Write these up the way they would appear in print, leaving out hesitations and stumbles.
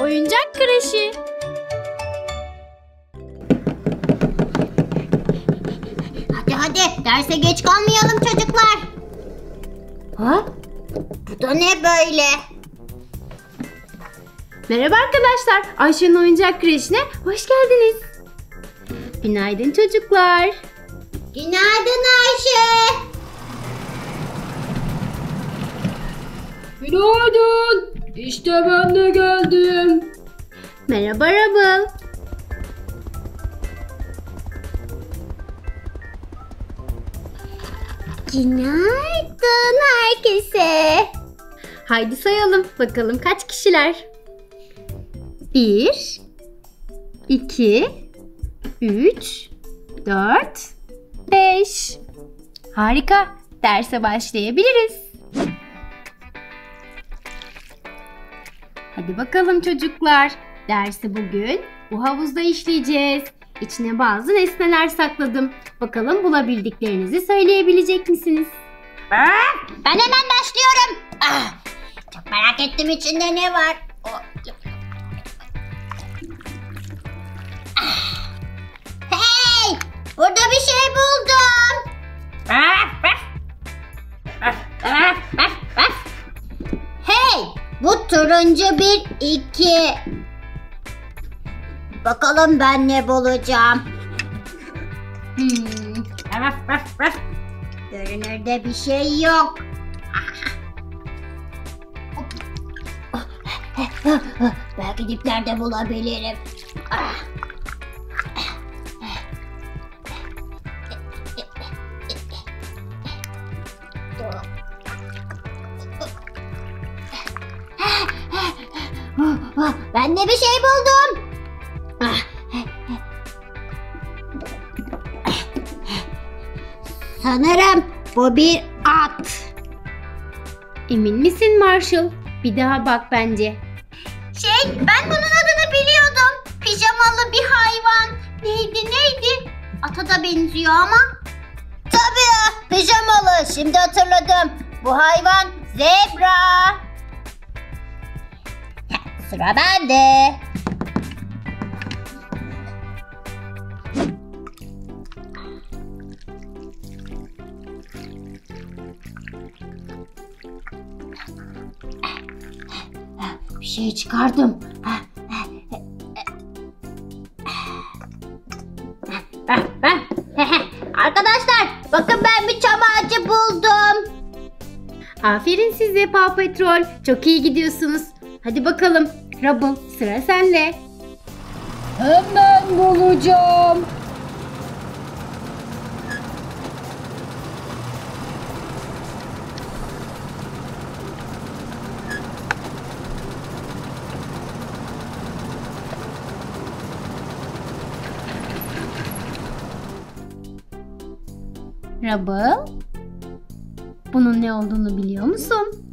Oyuncak Kreşi. Hadi derse geç kalmayalım çocuklar. Ha? Bu da ne böyle? Merhaba arkadaşlar. Ayşe'nin Oyuncak Kreşi'ne hoş geldiniz. Günaydın çocuklar. Günaydın Ayşe. Günaydın. İşte ben de geldim. Merhaba Rubble. Günaydın herkese. Haydi sayalım bakalım kaç kişiler? 1, 2, 3, 4, 5. Harika. Derse başlayabiliriz. Hadi bakalım çocuklar. Dersi bugün bu havuzda işleyeceğiz. İçine bazı nesneler sakladım. Bakalım bulabildiklerinizi söyleyebilecek misiniz? Ben hemen başlıyorum. Çok merak ettim içinde ne var. Hey! Burada bir şey buldum. Hey! Bu turuncu bir iki. Bakalım ben ne bulacağım. Görünürde bir şey yok. Belki diplerde bulabilirim. Ben de bir şey buldum. Sanırım bu bir at. Emin misin Marshall? Bir daha bak bence. Ben bunun adını biliyordum. Pijamalı bir hayvan. Neydi? Ata da benziyor ama. Tabii pijamalı. Şimdi hatırladım. Bu hayvan zebra. Sıra bende. Bir şey çıkardım. Arkadaşlar bakın ben bir çam ağacı buldum. Aferin size Paw Patrol. Çok iyi gidiyorsunuz. Hadi bakalım. Rubble sıra sende. Hemen bulacağım. Rubble. Bunun ne olduğunu biliyor musun?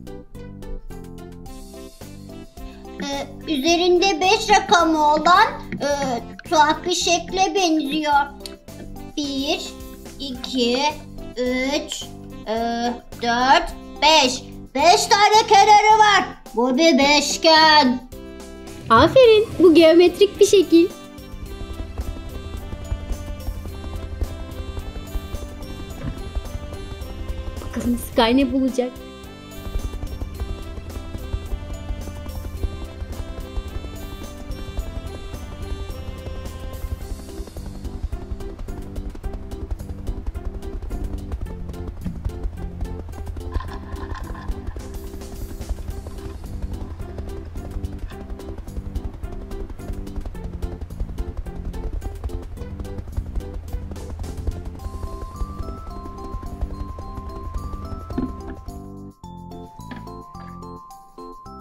Üzerinde 5 rakamı olan tuhaf bir şekle benziyor. 1, 2, 3, 4, 5. 5 tane kenarı var. Bu bir beşgen. Aferin. Bu geometrik bir şekil. Bakalım Sky ne bulacak?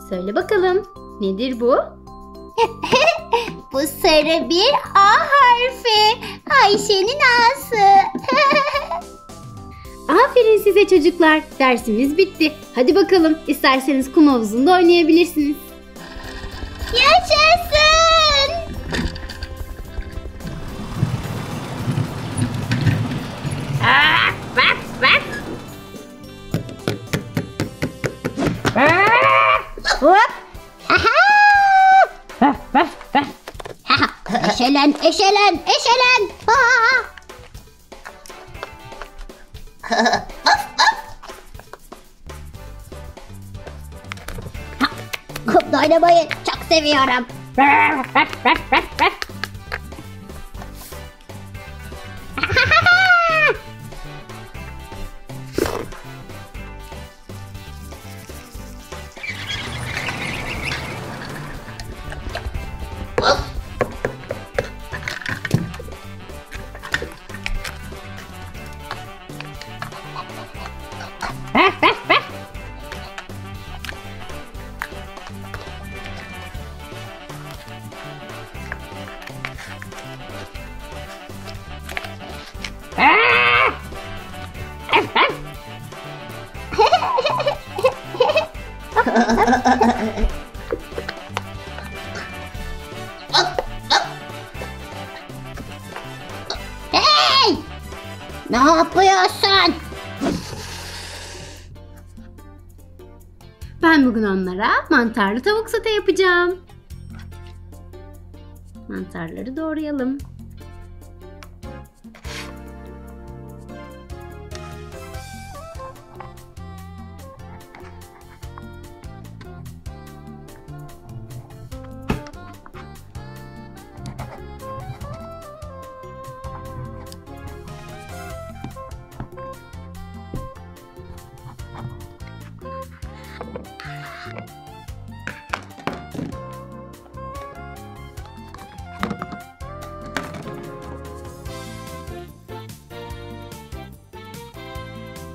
Söyle bakalım. Nedir bu? Bu sarı bir A harfi. Ayşe'nin A'sı. Aferin size çocuklar. Dersimiz bitti. Hadi bakalım. İsterseniz kum havuzunda oynayabilirsiniz. Yaşasın. Hop. Aha. Eşelen, eşelen, eşelen. Aa! Kumda oynamayı çok seviyorum. Hey! Ne yapıyorsun? Ben bugün onlara mantarlı tavuk sote yapacağım. Mantarları doğrayalım.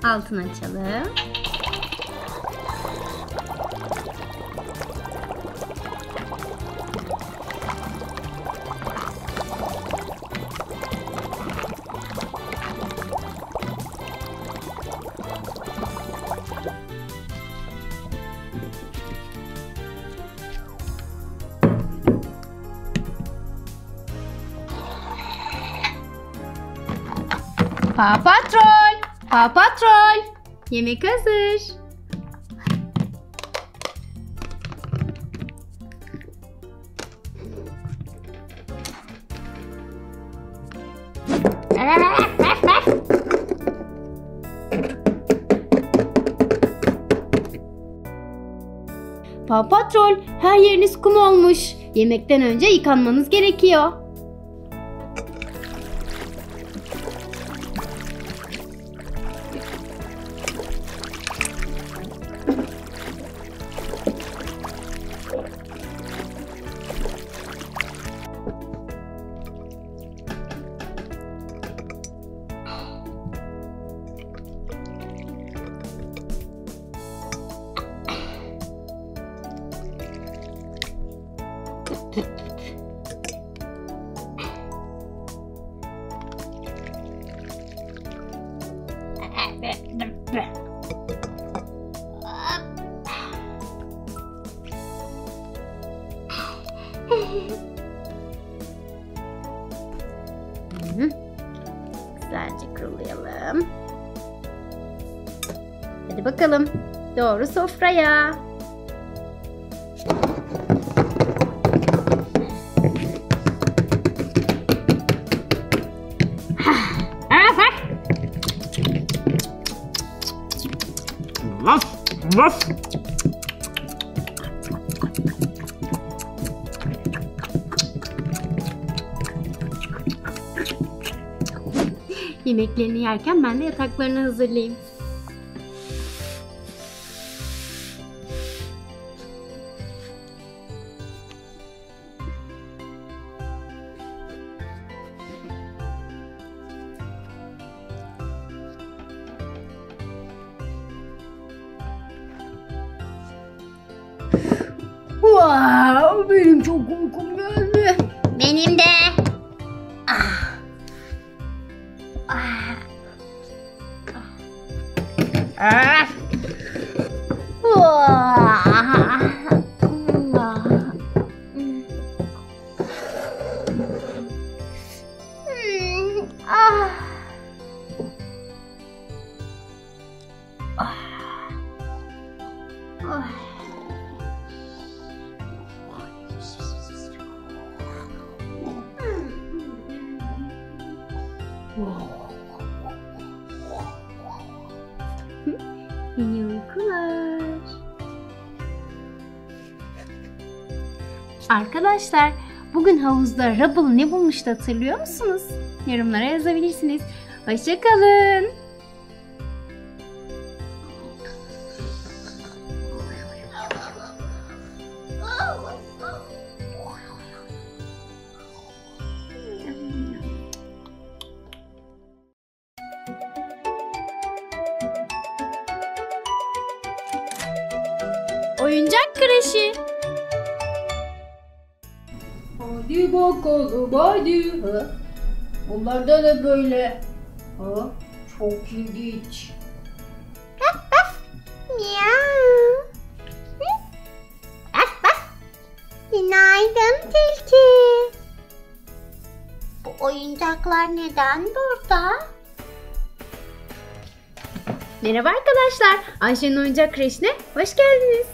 Altını açalım. Paw Patrol! Paw Patrol! Yemek hazır. Paw Patrol, her yeriniz kum olmuş. Yemekten önce yıkanmanız gerekiyor. Güzelce kurulayalım. Hadi bakalım. Doğru sofraya. Vaf, vaf. Yemeklerini yerken ben de yataklarını hazırlayayım. Wow, benim çok uykum geldi. Benim de. İyi uykular. Arkadaşlar, bugün havuzda Rubble ne bulmuştu hatırlıyor musunuz? Yorumlara yazabilirsiniz. Hoşça kalın. Oyuncak kreşi. Hadi bakalım hadi. Ha? Bunlarda da böyle. Ha? Çok ilginç. Miau. Bak bak. Günaydın tilki. Bu oyuncaklar neden burada? Merhaba arkadaşlar. Ayşe'nin oyuncak kreşine hoş geldiniz.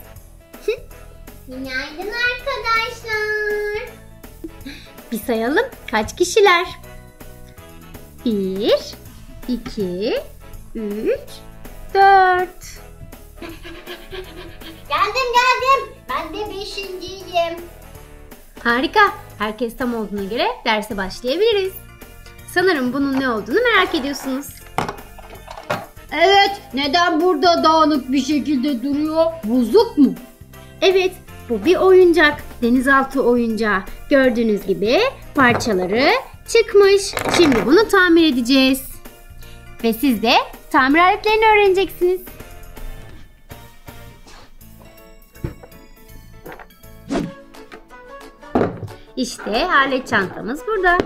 Günaydın arkadaşlar. Bir sayalım kaç kişiler? 1, 2, 3, 4. Geldim. Ben de 5.'yim. Harika. Herkes tam olduğuna göre derse başlayabiliriz. Sanırım bunun ne olduğunu merak ediyorsunuz. Evet, neden burada dağınık bir şekilde duruyor? Bozuk mu? Evet, bu bir oyuncak. Denizaltı oyuncağı. Gördüğünüz gibi parçaları çıkmış. Şimdi bunu tamir edeceğiz. Ve siz de tamir aletlerini öğreneceksiniz. İşte alet çantamız burada.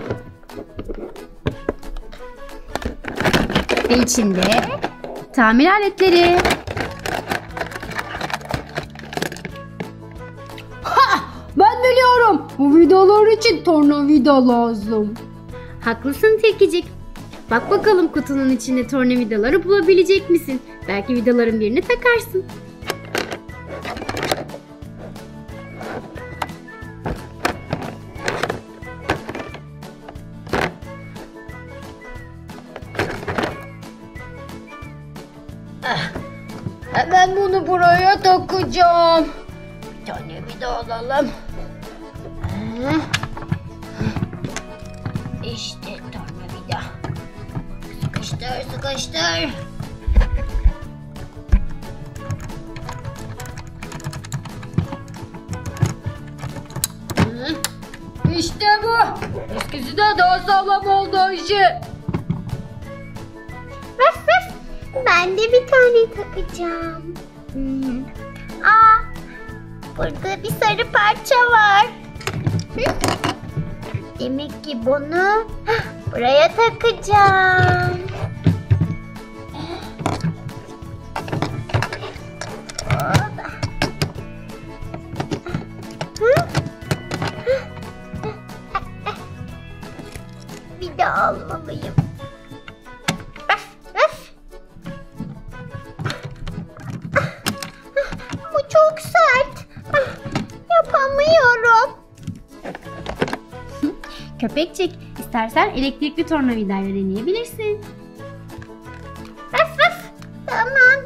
Ve içinde tamir aletleri. Ben biliyorum. Bu vidalar için tornavida lazım. Haklısın Tilkicik. Bak bakalım kutunun içinde tornavidaları bulabilecek misin? Belki vidaların birini takarsın. Hemen bunu buraya takacağım. Bir tane vida alalım. İşte tornavida. Sıkıştır. İşte bu. Eskisi de daha sağlam oldu Ayşe. Ben de bir tane takacağım. Aa, burada bir sarı parça var. Demek ki bunu buraya takacağım. Bir de almalıyım. Bu çok sert. Yapamıyorum. Köpekçik, istersen elektrikli tornavidayla deneyebilirsin. Tamam.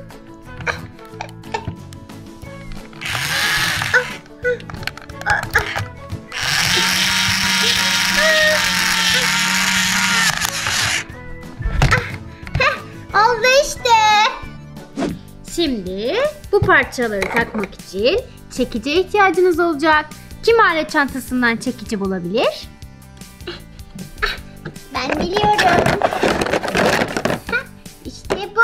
Oldu işte. Şimdi bu parçaları takmak için çekice ihtiyacınız olacak. Kim alet çantasından çekici bulabilir? Ben biliyorum. İşte bu.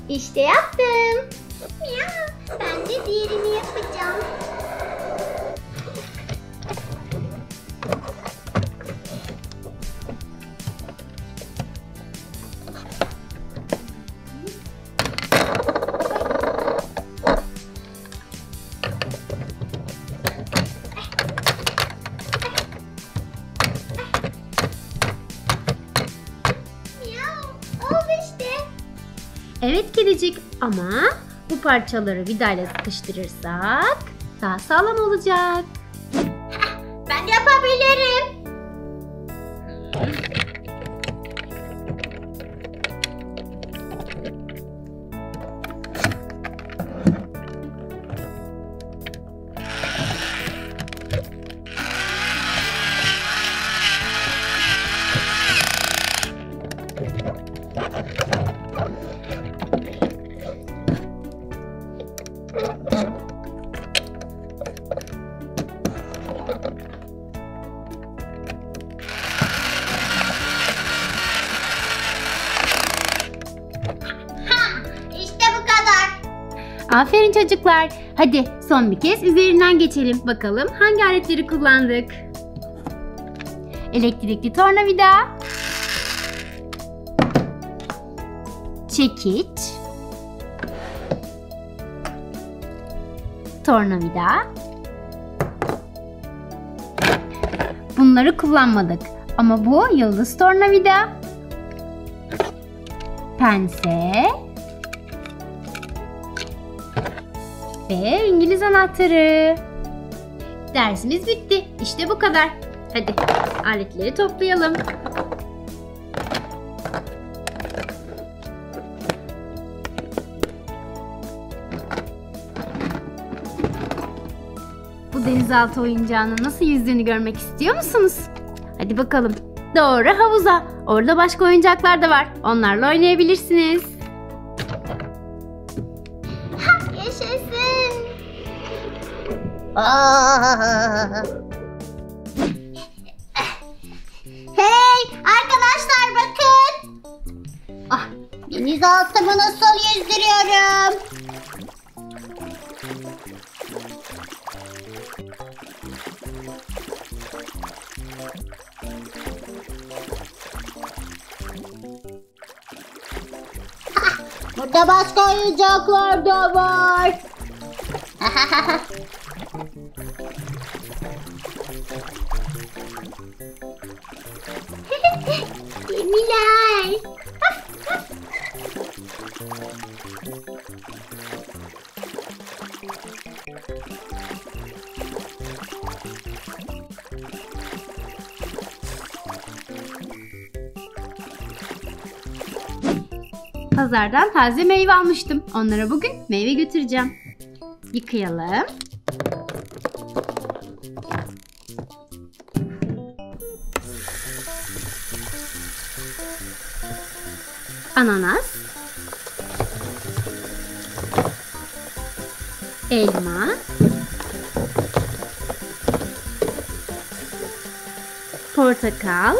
İşte yaptım. Ya, ben de diğerini yapacağım. Miau. Evet kedicik, ama bu parçaları vidayla sıkıştırırsak daha sağlam olacak. Ben yapabilirim. İşte bu kadar. Aferin çocuklar. Hadi son bir kez üzerinden geçelim. Bakalım hangi aletleri kullandık? Elektrikli tornavida, çekiç, tornavida. Bunları kullanmadık. Ama bu yıldız tornavida, pense ve İngiliz anahtarı. Dersimiz bitti. İşte bu kadar. Hadi aletleri toplayalım. Bu denizaltı oyuncağının nasıl yüzdüğünü görmek istiyor musunuz? Hadi bakalım. Doğru havuza. Orada başka oyuncaklar da var. Onlarla oynayabilirsiniz. Yaşasın. Aa! Hey arkadaşlar bakın. Denizaltımı nasıl yüzdürüyorum? Burada başka oyuncaklar da var. Gemiler. Pazardan taze meyve almıştım. Onlara bugün meyve götüreceğim. Yıkayalım. Ananas, elma, portakal,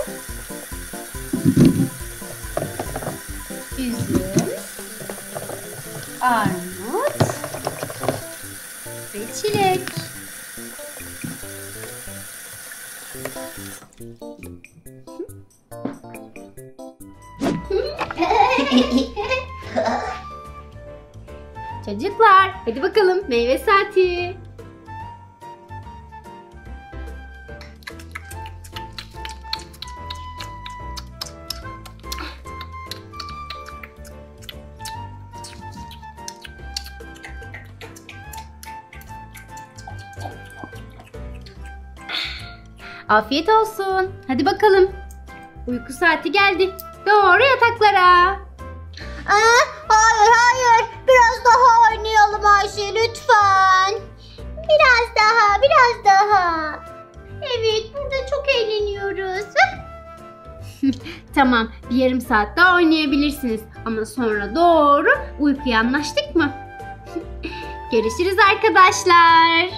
üzüm, armut ve çilek. Çocuklar, hadi bakalım meyve saati. Afiyet olsun. Hadi bakalım. Uyku saati geldi. Doğru yataklara. Hayır. Biraz daha oynayalım Ayşe lütfen. Biraz daha. Evet, burada çok eğleniyoruz. Tamam, bir yarım saat daha oynayabilirsiniz. Ama sonra doğru uykuya, anlaştık mı? Görüşürüz arkadaşlar.